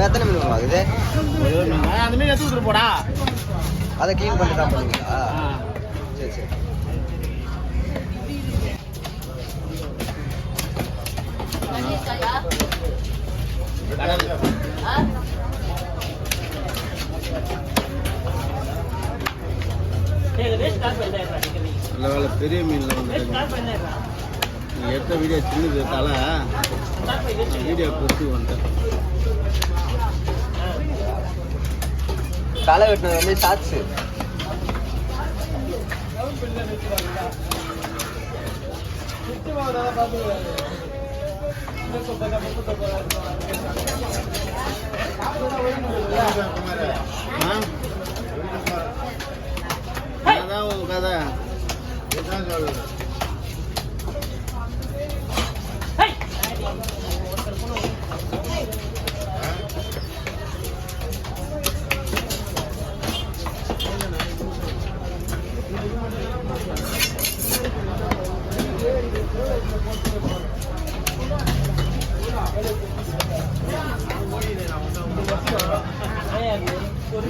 எத்தனை மீன் ஆகுது? அந்த மீன் எடுத்து கொடுத்துட்டு போடா. அதை க்ளீன் பண்ணி தான் பண்ணுவீங்களா? சரி சரி. நல்ல வேலை பெரிய மீன்ல வந்து எடுத்த வீடியோ சின்னதுனால வீடியோ பொறுத்து வந்துட்டேன். தலை வெட்டினது வந்து ஷார்ட்ஸு. அதான் உன் கதை.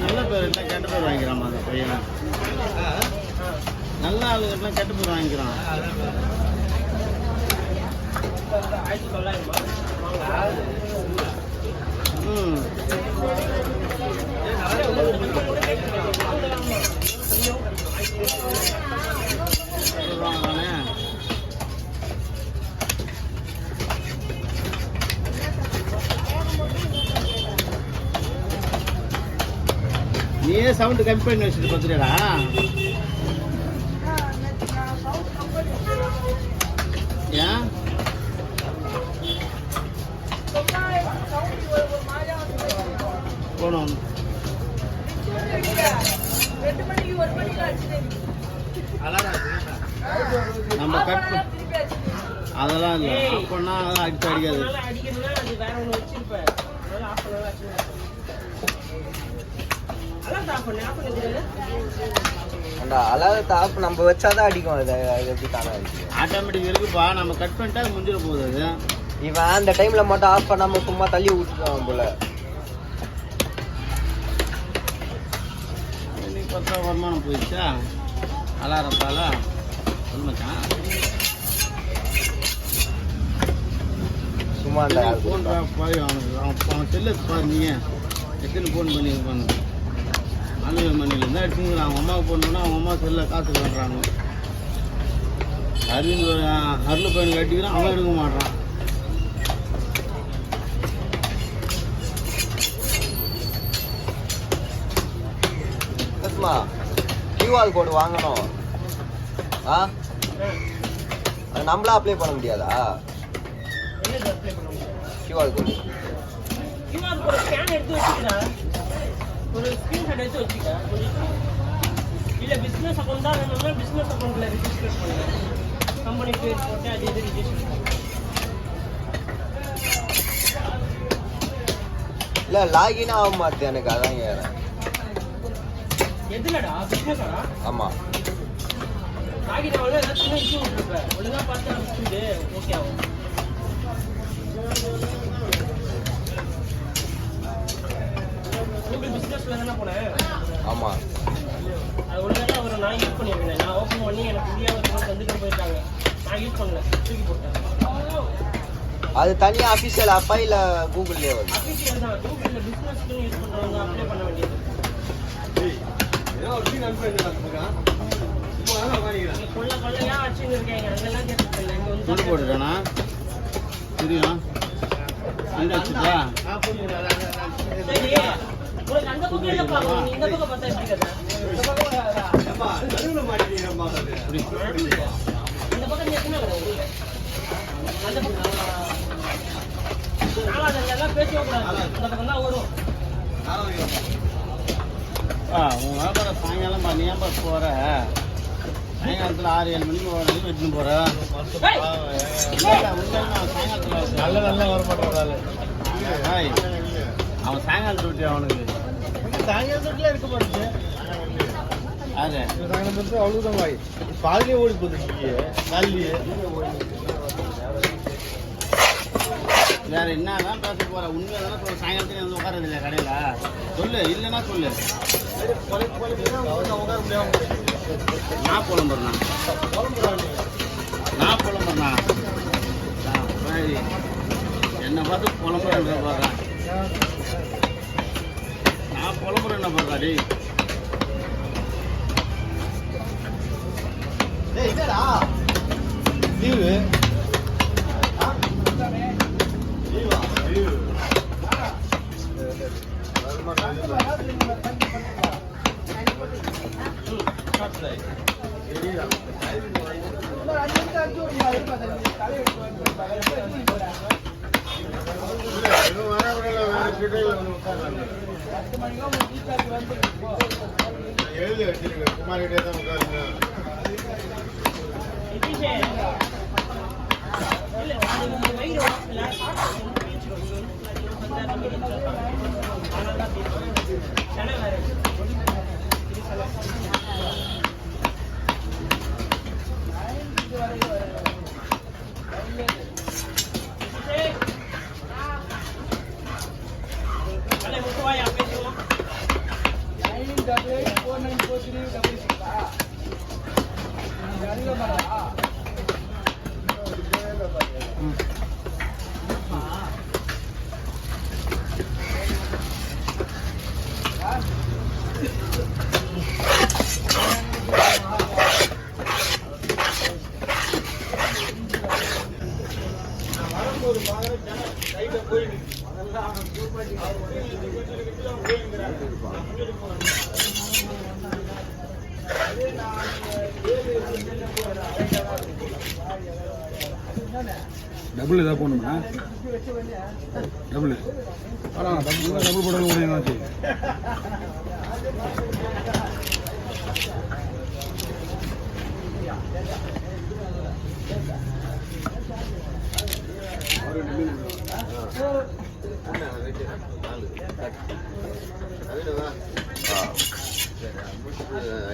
நல்ல பேர் இல்லை கெட்ட பேர் வாங்கிக்கிறான் அந்த பையன். நல்ல ஆளுங்கெல்லாம் கெட்ட பேர் வாங்கிக்கிறான். நீயே சவுண்டு கம்மி பண்ணி வச்சுட்டு பார்த்துடா. ஏன் போனோம் நம்ம கட் அதெல்லாம் இல்லை. அப்போனா அதெல்லாம் அடிச்சு அடிக்காது. அதாவது தாப்பு நம்ம வச்சாதான் அடிக்கும். அது எப்படி தானே ஆட்டோமேட்டிக் இருக்குப்பா. நம்ம கட் பண்ணிட்டா அது முடிஞ்சிட போகுது. அது இவன் அந்த டைம்ல மட்டும் ஆஃப் பண்ணாம சும்மா தள்ளி விட்டுருவான் போல. இன்னைக்கு 10 ரூபா வருமானம் போயிடுச்சா? அலாரப்பாலா சொல்லுமச்சான். சும்மா அந்த ஃபோன் போய் அவன் செல்லு பாரு. நீங்கள் எத்தனை ஃபோன் பண்ணியிருப்பாங்க? ஆன்லைன் மணியில் இருந்தால் அடிச்சுங்க. அவங்க அம்மாவுக்கு ஃபோன் பண்ணால் அவங்க அம்மா செல்லில் காசு பண்ணுறாங்க. அருள் பையனுக்கு அடிக்கிறான், அவன் எடுக்க மாட்டான். கியூஆர் கோடு வாங்கணும். அது நம்மளா அப்ளை பண்ண முடியாதா? கியூஆர் கோடு ஸ்கேன் எடுத்து வச்சுக்கிறா. ஒரு ஸ்கிரீன்ஷாட் எடுத்து வச்சுக்க. இல்லை பிஸ்னஸ் அக்கௌண்ட் தான் வேணும்னா பிஸ்னஸ் அக்கௌண்ட்டில் ரிஜிஸ்டர் பண்ணுங்க. கம்பெனி பேர் போட்டு அது இது ரிஜிஸ்டர் பண்ணுங்க. இல்லை லாகின் ஆக மாட்டேன் எனக்கு. அதான் கேட்குறேன். எதுலடா பிஸ்னஸாடா? ஆமாம். லாகின் ஆகல ஏதாச்சும் இஷ்யூ விட்டுருப்பேன். ஒழுங்காக பார்த்து அனுப்பிச்சுட்டு ஓகே ஆகும். பிஸ்னஸ்ல தானே போனேன். ஆமாம். அது ஒழுங்காக ஒரு நான் யூஸ் பண்ணியிருக்கேன். நான் ஓப்பன் பண்ணி எனக்கு ஃப்ரீயாக ஒரு வந்துட்டு போயிருக்காங்க. நான் யூஸ் பண்ணல, தூக்கி போட்டேன். அது தனியாக அஃபிஷியல் அப்பா இல்லை கூகுள்லேயே வருது? அஃபிஷியல் தான். கூகுளில் பிஸ்னஸ்க்கு யூஸ் பண்ணுறவங்க அப்ளை பண்ண வேண்டியது. கொள்ள கொள்ளையா வச்சுன்னு இருக்காங்க. அங்கெல்லாம் கேட்டுருக்கேன். இங்கே வந்து போட்டுட்டானா தெரியும். சரி உனக்கு அந்த பக்கம் இல்லை பார்க்கணும். இந்த பக்கம் பார்த்தா எப்படி கதை? இந்த பக்கம் நீ எத்தனை கிடையாது? அந்த பக்கம் நாலாவது எல்லாம் பேசவே கூடாது. அந்த பக்கம் தான் வரும். உன் வியாபாரம் சாயங்காலம் நீ ஏன்பா போகிற? சாயங்காலத்தில் 6-7 மணிக்கு வரைக்கும் வெட்டுன்னு போகிறேன். சாயங்காலத்தில் நல்ல நல்லா வரமாட்டேன். அவன் சாயங்காலத்து விட்டு அவனுக்கு சாயங்காலத்துல இருக்க மாட்டேங்குது. அது சாயங்காலத்துல அவ்வளோதான் வாய் பாதிலே ஓடி போகுது. நல்லி வேற என்னதான் பேச போற? உண்மையா தானே சொல்ல. சாயங்காலத்துல வந்து உட்காரது இல்லையா கடையில? சொல்லு, இல்லைன்னா சொல்லு. நான் புலம்புறேண்ணா, நான் புலம்புறேண்ணா. என்னை பார்த்து புலம்புறேன்ற பாடுறேன். நான் புலம்புறேன்ன பாடுறா டேய். என்னடா லீவு எழுதி வச்சிருக்க குமாரிட்டே தான் உட்காருங்க. டபுள் ஏதாவது போடணுமா? டபுள் டபுள் போட முடியாது.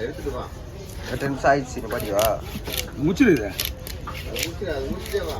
எடுத்துட்டு வா. 8 நிமிஷம் ஆயிடுச்சு. பாட்டிவா முடிச்சிடு இதை. முடிச்சிடே வா.